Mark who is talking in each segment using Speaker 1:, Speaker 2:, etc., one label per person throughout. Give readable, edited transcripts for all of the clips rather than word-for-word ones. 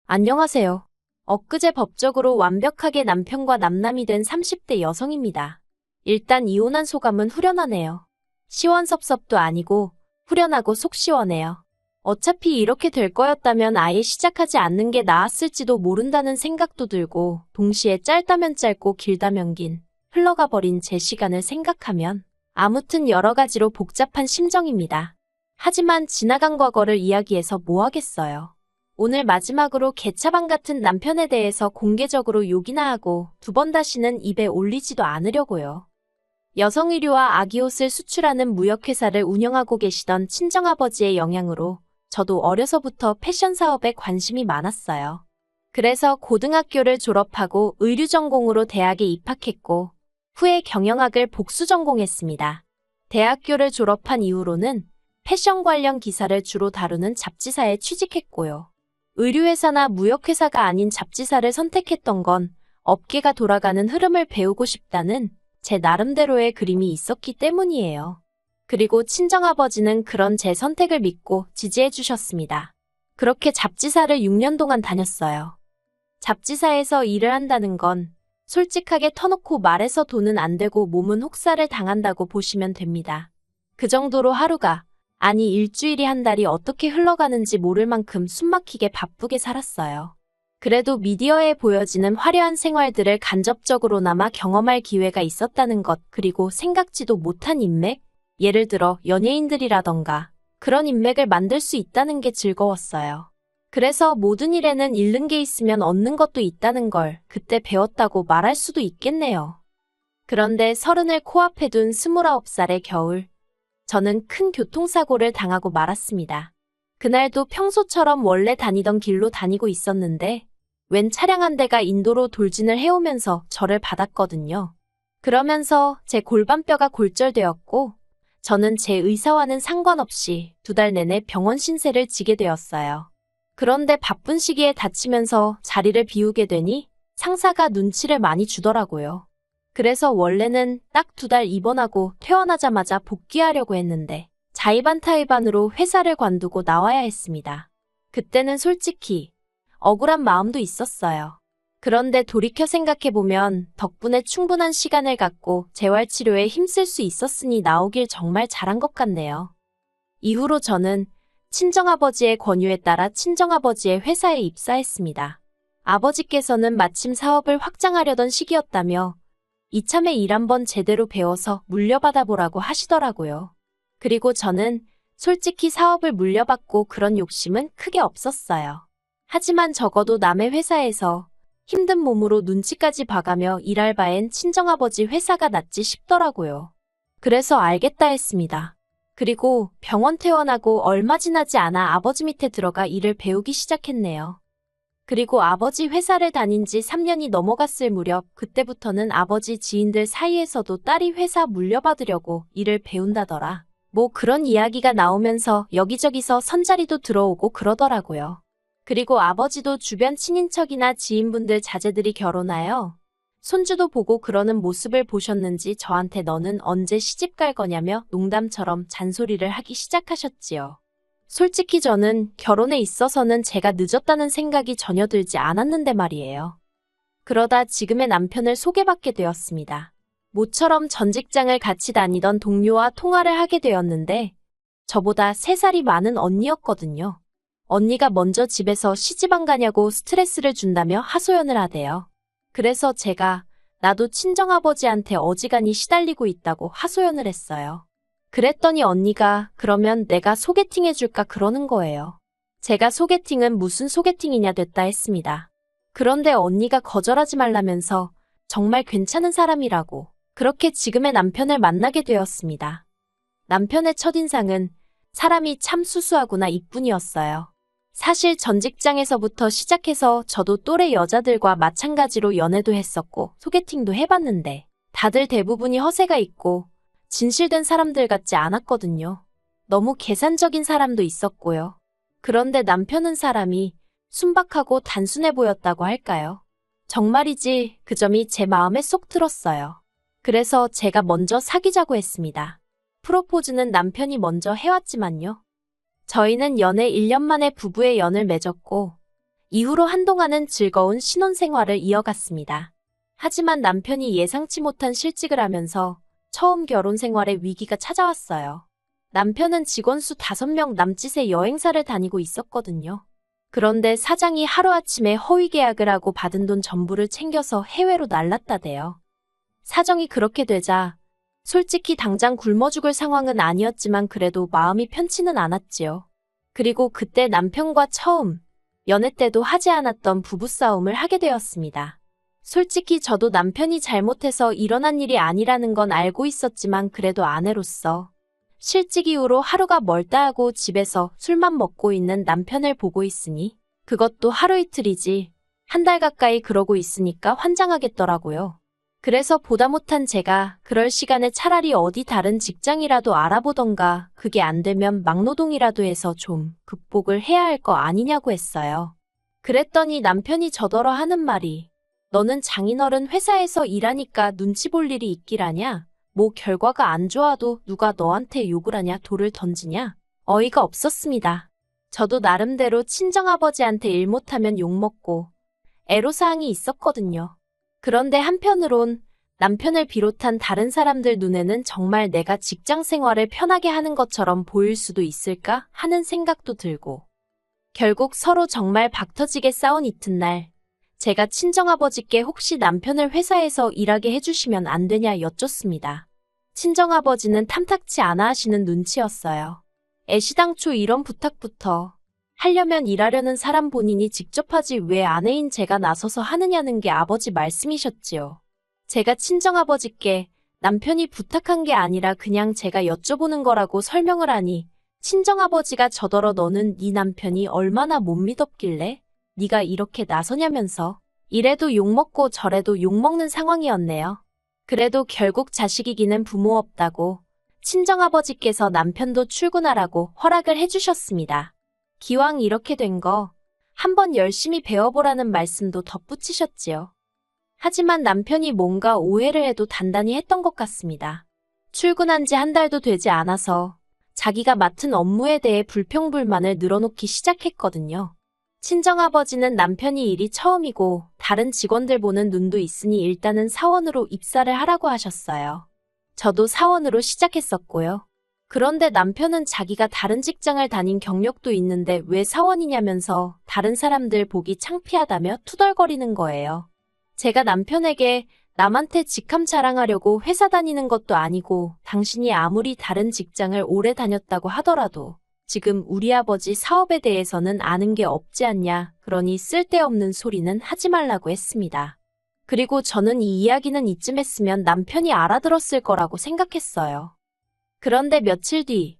Speaker 1: 안녕하세요. 엊그제 법적으로 완벽하게 남편과 남남이 된 30대 여성입니다. 일단 이혼한 소감은 후련하네요. 시원섭섭도 아니고 후련하고 속 시원해요. 어차피 이렇게 될 거였다면 아예 시작하지 않는 게 나았을지도 모른다는 생각도 들고 동시에 짧다면 짧고 길다면 긴 흘러가 버린 제 시간을 생각하면 아무튼 여러 가지로 복잡한 심정입니다. 하지만 지나간 과거를 이야기해서 뭐 하겠어요. 오늘 마지막으로 개차반 같은 남편에 대해서 공개적으로 욕이나 하고 두 번 다시는 입에 올리지도 않으려고요. 여성 의류와 아기 옷을 수출하는 무역회사를 운영하고 계시던 친정아버지의 영향으로 저도 어려서부터 패션 사업에 관심이 많았어요. 그래서 고등학교를 졸업하고 의류 전공으로 대학에 입학했고 후에 경영학을 복수 전공했습니다. 대학교를 졸업한 이후로는 패션 관련 기사를 주로 다루는 잡지사에 취직했고요. 의류회사나 무역회사가 아닌 잡지사를 선택했던 건 업계가 돌아가는 흐름을 배우고 싶다는 제 나름대로의 그림이 있었기 때문이에요. 그리고 친정아버지는 그런 제 선택을 믿고 지지해 주셨습니다. 그렇게 잡지사를 6년 동안 다녔어요. 잡지사에서 일을 한다는 건 솔직하게 터놓고 말해서 돈은 안 되고 몸은 혹사를 당한다고 보시면 됩니다. 그 정도로 하루가 아니 일주일이 한 달이 어떻게 흘러가는지 모를 만큼 숨막히게 바쁘게 살았어요. 그래도 미디어에 보여지는 화려한 생활들을 간접적으로나마 경험할 기회가 있었다는 것, 그리고 생각지도 못한 인맥, 예를 들어 연예인들이라던가 그런 인맥을 만들 수 있다는 게 즐거웠어요. 그래서 모든 일에는 잃는 게 있으면 얻는 것도 있다는 걸 그때 배웠다고 말할 수도 있겠네요. 그런데 30을 코앞에 둔 29살의 겨울, 저는 큰 교통사고를 당하고 말았습니다. 그날도 평소처럼 원래 다니던 길로 다니고 있었는데 웬 차량 한 대가 인도로 돌진을 해오면서 저를 받았거든요. 그러면서 제 골반뼈가 골절되었고 저는 제 의사와는 상관없이 2달 내내 병원 신세를 지게 되었어요. 그런데 바쁜 시기에 다치면서 자리를 비우게 되니 상사가 눈치를 많이 주더라고요. 그래서 원래는 딱 2달 입원하고 퇴원하자마자 복귀하려고 했는데 자의반타의반으로 회사를 관두고 나와야 했습니다. 그때는 솔직히 억울한 마음도 있었어요. 그런데 돌이켜 생각해보면 덕분에 충분한 시간을 갖고 재활치료에 힘쓸 수 있었으니 나오길 정말 잘한 것 같네요. 이후로 저는 친정아버지의 권유에 따라 친정아버지의 회사에 입사했습니다. 아버지께서는 마침 사업을 확장하려던 시기였다며 이참에 일 한번 제대로 배워서 물려받아 보라고 하시더라고요. 그리고 저는 솔직히 사업을 물려받고 그런 욕심은 크게 없었어요. 하지만 적어도 남의 회사에서 힘든 몸으로 눈치까지 봐가며 일할 바엔 친정아버지 회사가 낫지 싶더라고요. 그래서 알겠다 했습니다. 그리고 병원 퇴원하고 얼마 지나지 않아 아버지 밑에 들어가 일을 배우기 시작했네요. 그리고 아버지 회사를 다닌 지 3년이 넘어갔을 무렵 그때부터는 아버지 지인들 사이에서도 딸이 회사 물려받으려고 일을 배운다더라. 뭐 그런 이야기가 나오면서 여기저기서 선자리도 들어오고 그러더라고요. 그리고 아버지도 주변 친인척이나 지인분들 자제들이 결혼하여 손주도 보고 그러는 모습을 보셨는지 저한테 너는 언제 시집 갈 거냐며 농담처럼 잔소리를 하기 시작하셨지요. 솔직히 저는 결혼에 있어서는 제가 늦었다는 생각이 전혀 들지 않았는데 말이에요. 그러다 지금의 남편을 소개받게 되었습니다. 모처럼 전 직장을 같이 다니던 동료와 통화를 하게 되었는데 저보다 3살이 많은 언니였거든요. 언니가 먼저 집에서 시집 안 가냐고 스트레스를 준다며 하소연을 하대요. 그래서 제가 나도 친정아버지한테 어지간히 시달리고 있다고 하소연을 했어요. 그랬더니 언니가 그러면 내가 소개팅 해줄까 그러는 거예요. 제가 소개팅은 무슨 소개팅이냐 됐다 했습니다. 그런데 언니가 거절하지 말라면서 정말 괜찮은 사람이라고 그렇게 지금의 남편을 만나게 되었습니다. 남편의 첫인상은 사람이 참 수수하구나 이뿐이었어요. 사실 전 직장에서부터 시작해서 저도 또래 여자들과 마찬가지로 연애도 했었고 소개팅도 해봤는데 다들 대부분이 허세가 있고 진실된 사람들 같지 않았거든요. 너무 계산적인 사람도 있었고요. 그런데 남편은 사람이 순박하고 단순해 보였다고 할까요? 정말이지 그 점이 제 마음에 쏙 들었어요. 그래서 제가 먼저 사귀자고 했습니다. 프로포즈는 남편이 먼저 해왔지만요. 저희는 연애 1년 만에 부부의 연을 맺었고 이후로 한동안은 즐거운 신혼생활을 이어갔습니다. 하지만 남편이 예상치 못한 실직을 하면서 처음 결혼 생활에 위기가 찾아왔어요. 남편은 직원 수 5명 남짓의 여행사를 다니고 있었거든요. 그런데 사장이 하루아침에 허위 계약을 하고 받은 돈 전부를 챙겨서 해외로 날랐다대요. 사정이 그렇게 되자 솔직히 당장 굶어 죽을 상황은 아니었지만 그래도 마음이 편치는 않았지요. 그리고 그때 남편과 처음 연애 때도 하지 않았던 부부싸움을 하게 되었습니다. 솔직히 저도 남편이 잘못해서 일어난 일이 아니라는 건 알고 있었지만 그래도 아내로서 실직 이후로 하루가 멀다 하고 집에서 술만 먹고 있는 남편을 보고 있으니 그것도 하루 이틀이지 한 달 가까이 그러고 있으니까 환장하겠더라고요. 그래서 보다 못한 제가 그럴 시간에 차라리 어디 다른 직장이라도 알아보던가 그게 안 되면 막노동이라도 해서 좀 극복을 해야 할 거 아니냐고 했어요. 그랬더니 남편이 저더러 하는 말이 너는 장인어른 회사에서 일하니까 눈치 볼 일이 있기라냐? 뭐 결과가 안 좋아도 누가 너한테 욕을 하냐 돌을 던지냐? 어이가 없었습니다. 저도 나름대로 친정아버지한테 일 못하면 욕먹고 애로사항이 있었거든요. 그런데 한편으론 남편을 비롯한 다른 사람들 눈에는 정말 내가 직장 생활을 편하게 하는 것처럼 보일 수도 있을까 하는 생각도 들고 결국 서로 정말 박터지게 싸운 이튿날 제가 친정아버지께 혹시 남편을 회사에서 일하게 해주시면 안 되냐 여쭙습니다. 친정아버지는 탐탁치 않아 하시는 눈치였어요. 애시당초 이런 부탁부터 하려면 일하려는 사람 본인이 직접 하지 왜 아내인 제가 나서서 하느냐는 게 아버지 말씀이셨지요. 제가 친정아버지께 남편이 부탁한 게 아니라 그냥 제가 여쭤보는 거라고 설명을 하니 친정아버지가 저더러 너는 네 남편이 얼마나 못 믿었길래 네가 이렇게 나서냐면서 이래도 욕먹고 저래도 욕먹는 상황이었네요. 그래도 결국 자식이기는 부모 없다고 친정아버지께서 남편도 출근하라고 허락을 해주셨습니다. 기왕 이렇게 된 거 한번 열심히 배워보라는 말씀도 덧붙이셨지요. 하지만 남편이 뭔가 오해를 해도 단단히 했던 것 같습니다. 출근한 지 한 달도 되지 않아서 자기가 맡은 업무에 대해 불평불만을 늘어놓기 시작했거든요. 친정아버지는 남편이 일이 처음이고 다른 직원들 보는 눈도 있으니 일단은 사원으로 입사를 하라고 하셨어요. 저도 사원으로 시작했었고요. 그런데 남편은 자기가 다른 직장을 다닌 경력도 있는데 왜 사원이냐면서 다른 사람들 보기 창피하다며 투덜거리는 거예요. 제가 남편에게 남한테 직함 자랑하려고 회사 다니는 것도 아니고 당신이 아무리 다른 직장을 오래 다녔다고 하더라도 지금 우리 아버지 사업에 대해서는 아는 게 없지 않냐. 그러니 쓸데없는 소리는 하지 말라고 했습니다. 그리고 저는 이 이야기는 이쯤 했으면 남편이 알아들었을 거라고 생각했어요. 그런데 며칠 뒤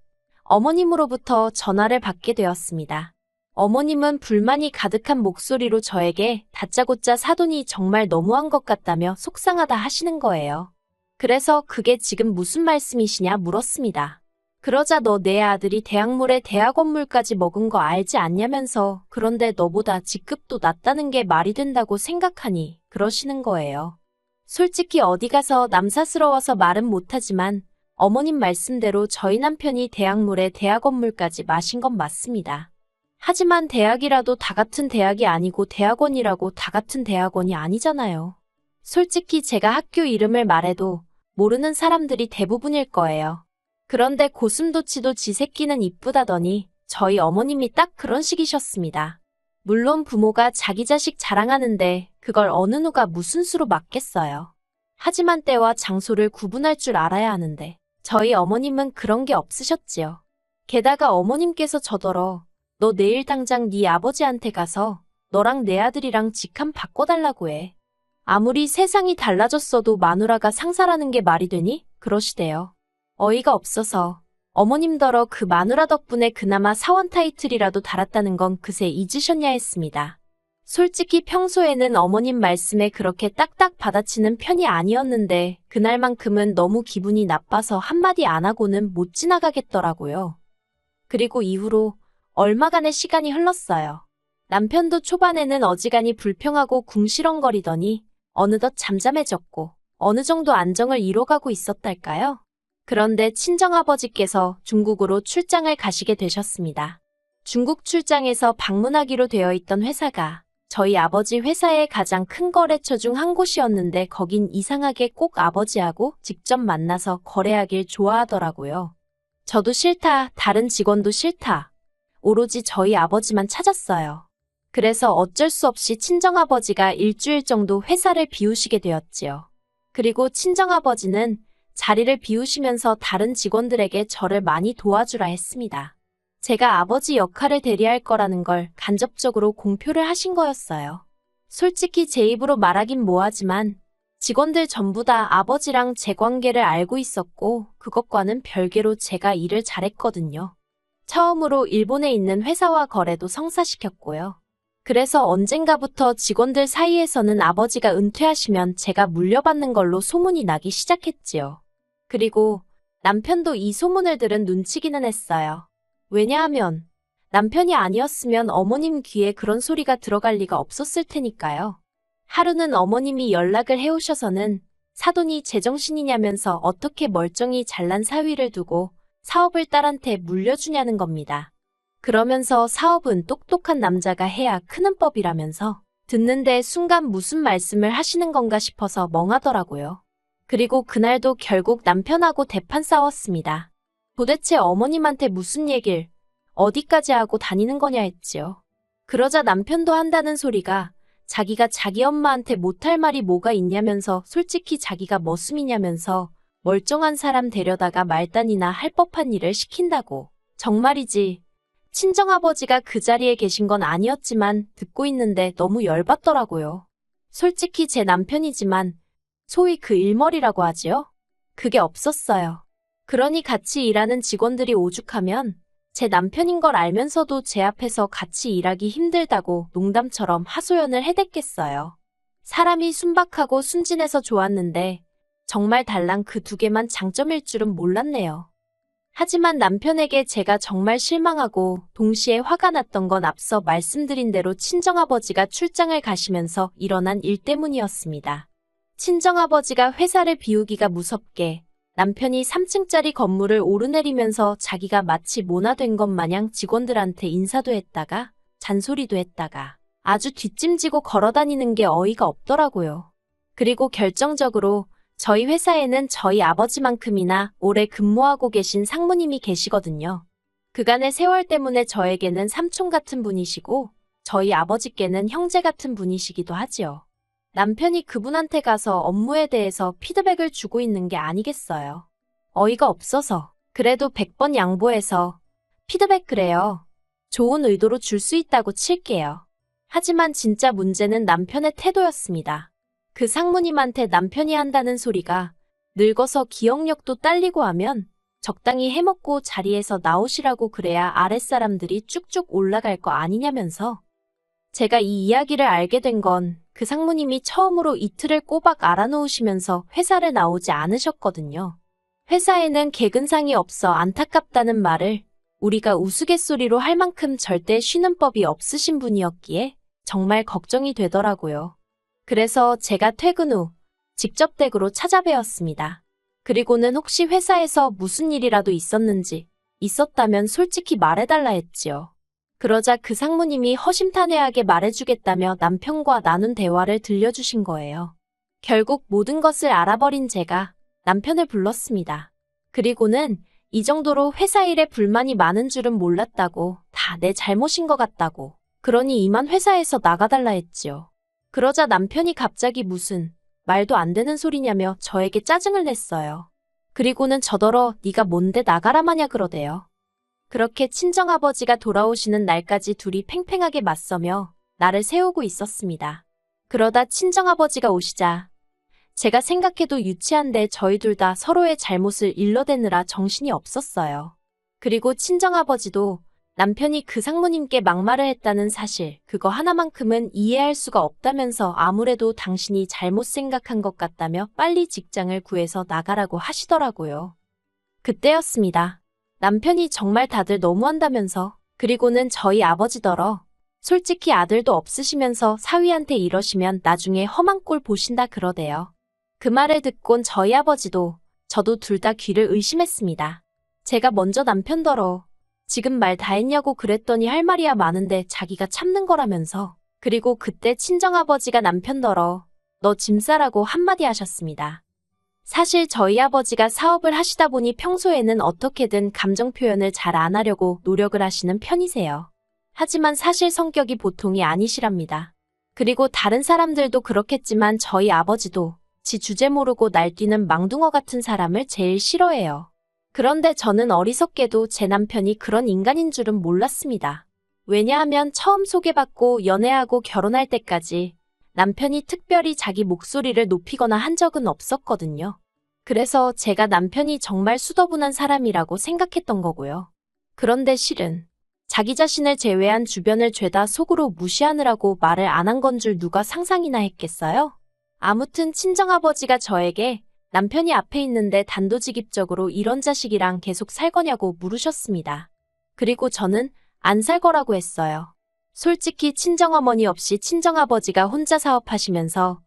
Speaker 1: 어머님으로부터 전화를 받게 되었습니다. 어머님은 불만이 가득한 목소리로 저에게 다짜고짜 사돈이 정말 너무한 것 같다며 속상하다 하시는 거예요. 그래서 그게 지금 무슨 말씀이시냐 물었습니다. 그러자 너 내 아들이 대학물에 대학원물까지 먹은 거 알지 않냐면서 그런데 너보다 직급도 낮다는 게 말이 된다고 생각하니 그러시는 거예요. 솔직히 어디 가서 남사스러워서 말은 못하지만 어머님 말씀대로 저희 남편이 대학물에 대학원물까지 마신 건 맞습니다. 하지만 대학이라도 다 같은 대학이 아니고 대학원이라고 다 같은 대학원이 아니잖아요. 솔직히 제가 학교 이름을 말해도 모르는 사람들이 대부분일 거예요. 그런데 고슴도치도 지 새끼는 이쁘다더니 저희 어머님이 딱 그런 식이셨습니다. 물론 부모가 자기 자식 자랑하는데 그걸 어느 누가 무슨 수로 막겠어요. 하지만 때와 장소를 구분할 줄 알아야 하는데 저희 어머님은 그런 게 없으셨지요. 게다가 어머님께서 저더러 너 내일 당장 네 아버지한테 가서 너랑 내 아들이랑 직함 바꿔달라고 해. 아무리 세상이 달라졌어도 마누라가 상사라는 게 말이 되니? 그러시대요. 어이가 없어서 어머님더러 그 마누라 덕분에 그나마 사원 타이틀이라도 달았다는 건 그새 잊으셨냐 했습니다. 솔직히 평소에는 어머님 말씀에 그렇게 딱딱 받아치는 편이 아니었는데 그날만큼은 너무 기분이 나빠서 한마디 안 하고는 못 지나가겠더라고요. 그리고 이후로 얼마간의 시간이 흘렀어요. 남편도 초반에는 어지간히 불평하고 궁시렁거리더니 어느덧 잠잠해졌고 어느 정도 안정을 이뤄가고 있었달까요? 그런데 친정아버지께서 중국으로 출장을 가시게 되셨습니다. 중국 출장에서 방문하기로 되어 있던 회사가 저희 아버지 회사의 가장 큰 거래처 중 한 곳이었는데 거긴 이상하게 꼭 아버지하고 직접 만나서 거래하길 좋아하더라고요. 저도 싫다, 다른 직원도 싫다. 오로지 저희 아버지만 찾았어요. 그래서 어쩔 수 없이 친정아버지가 일주일 정도 회사를 비우시게 되었지요. 그리고 친정아버지는 자리를 비우시면서 다른 직원들에게 저를 많이 도와주라 했습니다. 제가 아버지 역할을 대리할 거라는 걸 간접적으로 공표를 하신 거였어요. 솔직히 제 입으로 말하긴 뭐하지만 직원들 전부 다 아버지랑 제 관계를 알고 있었고 그것과는 별개로 제가 일을 잘했거든요. 처음으로 일본에 있는 회사와 거래도 성사시켰고요. 그래서 언젠가부터 직원들 사이에서는 아버지가 은퇴하시면 제가 물려받는 걸로 소문이 나기 시작했지요. 그리고 남편도 이 소문을 들은 눈치기는 했어요. 왜냐하면 남편이 아니었으면 어머님 귀에 그런 소리가 들어갈 리가 없었을 테니까요. 하루는 어머님이 연락을 해오셔서는 사돈이 제정신이냐면서 어떻게 멀쩡히 잘난 사위를 두고 사업을 딸한테 물려주냐는 겁니다. 그러면서 사업은 똑똑한 남자가 해야 크는 법이라면서 듣는데 순간 무슨 말씀을 하시는 건가 싶어서 멍하더라고요. 그리고 그날도 결국 남편하고 대판 싸웠습니다. 도대체 어머님한테 무슨 얘길 어디까지 하고 다니는 거냐 했지요. 그러자 남편도 한다는 소리가 자기가 자기 엄마한테 못할 말이 뭐가 있냐면서 솔직히 자기가 머슴이냐면서 멀쩡한 사람 데려다가 말단이나 할 법한 일을 시킨다고. 정말이지. 친정아버지가 그 자리에 계신 건 아니었지만 듣고 있는데 너무 열받더라고요. 솔직히 제 남편이지만 소위 그 일머리라고 하지요? 그게 없었어요. 그러니 같이 일하는 직원들이 오죽하면 제 남편인 걸 알면서도 제 앞에서 같이 일하기 힘들다고 농담처럼 하소연을 해댔겠어요. 사람이 순박하고 순진해서 좋았는데 정말 달랑 그 두 개만 장점일 줄은 몰랐네요. 하지만 남편에게 제가 정말 실망하고 동시에 화가 났던 건 앞서 말씀드린 대로 친정아버지가 출장을 가시면서 일어난 일 때문이었습니다. 친정아버지가 회사를 비우기가 무섭게 남편이 3층짜리 건물을 오르내리면서 자기가 마치 모나된 것 마냥 직원들한테 인사도 했다가 잔소리도 했다가 아주 뒷짐지고 걸어다니는 게 어이가 없더라고요. 그리고 결정적으로 저희 회사에는 저희 아버지만큼이나 오래 근무하고 계신 상무님이 계시거든요. 그간의 세월 때문에 저에게는 삼촌 같은 분이시고 저희 아버지께는 형제 같은 분이시기도 하지요. 남편이 그분한테 가서 업무에 대해서 피드백을 주고 있는 게 아니겠어요. 어이가 없어서 그래도 100번 양보해서 피드백 그래요. 좋은 의도로 줄 수 있다고 칠게요. 하지만 진짜 문제는 남편의 태도였습니다. 그 상무님한테 남편이 한다는 소리가 늙어서 기억력도 딸리고 하면 적당히 해먹고 자리에서 나오시라고 그래야 아랫사람들이 쭉쭉 올라갈 거 아니냐면서. 제가 이 이야기를 알게 된 건 그 상무님이 처음으로 이틀을 꼬박 알아놓으시면서 회사를 나오지 않으셨거든요. 회사에는 개근상이 없어 안타깝다는 말을 우리가 우스갯소리로 할 만큼 절대 쉬는 법이 없으신 분이었기에 정말 걱정이 되더라고요. 그래서 제가 퇴근 후 직접 댁으로 찾아뵈었습니다. 그리고는 혹시 회사에서 무슨 일이라도 있었는지 있었다면 솔직히 말해달라 했지요. 그러자 그 상무님이 허심탄회하게 말해주겠다며 남편과 나눈 대화를 들려주신 거예요. 결국 모든 것을 알아버린 제가 남편을 불렀습니다. 그리고는 이 정도로 회사 일에 불만이 많은 줄은 몰랐다고, 다 내 잘못인 것 같다고, 그러니 이만 회사에서 나가달라 했지요. 그러자 남편이 갑자기 무슨 말도 안 되는 소리냐며 저에게 짜증을 냈어요. 그리고는 저더러 네가 뭔데 나가라 마냐 그러대요. 그렇게 친정아버지가 돌아오시는 날까지 둘이 팽팽하게 맞서며 나를 세우고 있었습니다. 그러다 친정아버지가 오시자 제가 생각해도 유치한데 저희 둘 다 서로의 잘못을 일러대느라 정신이 없었어요. 그리고 친정아버지도 남편이 그 상무님께 막말을 했다는 사실, 그거 하나만큼은 이해할 수가 없다면서 아무래도 당신이 잘못 생각한 것 같다며 빨리 직장을 구해서 나가라고 하시더라고요. 그때였습니다. 남편이 정말 다들 너무한다면서, 그리고는 저희 아버지더러 솔직히 아들도 없으시면서 사위한테 이러시면 나중에 험한 꼴 보신다 그러대요. 그 말을 듣곤 저희 아버지도 저도 둘 다 귀를 의심했습니다. 제가 먼저 남편더러 지금 말 다 했냐고 그랬더니 할 말이야 많은데 자기가 참는 거라면서 그리고 그때 친정아버지가 남편더러 너 짐 싸라고 한마디 하셨습니다. 사실 저희 아버지가 사업을 하시다 보니 평소에는 어떻게든 감정 표현을 잘 안 하려고 노력을 하시는 편이세요. 하지만 사실 성격이 보통이 아니시랍니다. 그리고 다른 사람들도 그렇겠지만 저희 아버지도 지 주제 모르고 날뛰는 망둥어 같은 사람을 제일 싫어해요. 그런데 저는 어리석게도 제 남편이 그런 인간인 줄은 몰랐습니다. 왜냐하면 처음 소개받고 연애하고 결혼할 때까지 남편이 특별히 자기 목소리를 높이거나 한 적은 없었거든요. 그래서 제가 남편이 정말 수더분한 사람이라고 생각했던 거고요. 그런데 실은 자기 자신을 제외한 주변을 죄다 속으로 무시하느라고 말을 안 한 건 줄 누가 상상이나 했겠어요? 아무튼 친정아버지가 저에게 남편이 앞에 있는데 단도직입적으로 이런 자식이랑 계속 살 거냐고 물으셨습니다. 그리고 저는 안 살 거라고 했어요. 솔직히 친정어머니 없이 친정아버지가 혼자 사업하시면서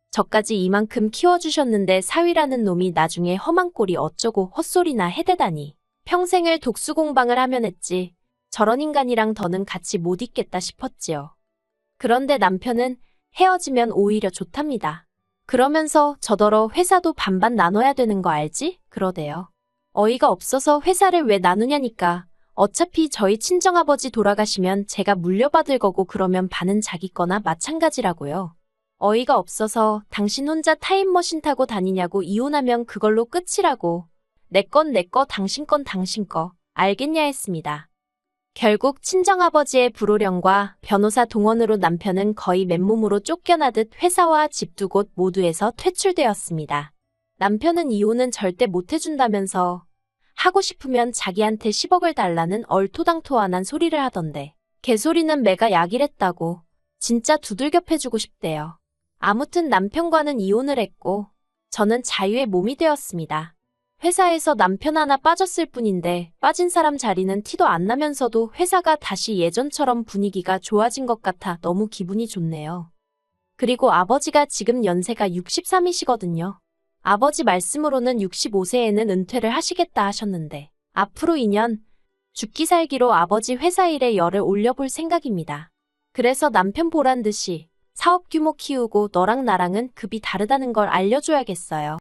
Speaker 1: 저까지 이만큼 키워주셨는데 사위라는 놈이 나중에 험한 꼴이 어쩌고 헛소리나 해대다니. 평생을 독수공방을 하면 했지. 저런 인간이랑 더는 같이 못 있겠다 싶었지요. 그런데 남편은 헤어지면 오히려 좋답니다. 그러면서 저더러 회사도 반반 나눠야 되는 거 알지? 그러대요. 어이가 없어서 회사를 왜 나누냐니까. 어차피 저희 친정아버지 돌아가시면 제가 물려받을 거고 그러면 반은 자기 거나 마찬가지라고요. 어이가 없어서 당신 혼자 타임머신 타고 다니냐고 이혼하면 그걸로 끝이라고. 내 건 내 거, 당신 건 당신 거. 알겠냐 했습니다. 결국 친정아버지의 불호령과 변호사 동원으로 남편은 거의 맨몸으로 쫓겨나듯 회사와 집 두 곳 모두에서 퇴출되었습니다. 남편은 이혼은 절대 못 해준다면서 하고 싶으면 자기한테 10억을 달라는 얼토당토안한 소리를 하던데 개소리는 매가 약이랬다고 진짜 두들겨 패주고 싶대요. 아무튼 남편과는 이혼을 했고 저는 자유의 몸이 되었습니다. 회사에서 남편 하나 빠졌을 뿐인데 빠진 사람 자리는 티도 안 나면서도 회사가 다시 예전처럼 분위기가 좋아진 것 같아 너무 기분이 좋네요. 그리고 아버지가 지금 연세가 63이시거든요. 아버지 말씀으로는 65세에는 은퇴를 하시겠다 하셨는데 앞으로 2년 죽기 살기로 아버지 회사 일에 열을 올려볼 생각입니다. 그래서 남편 보란 듯이 사업 규모 키우고 너랑 나랑은 급이 다르다는 걸 알려줘야겠어요.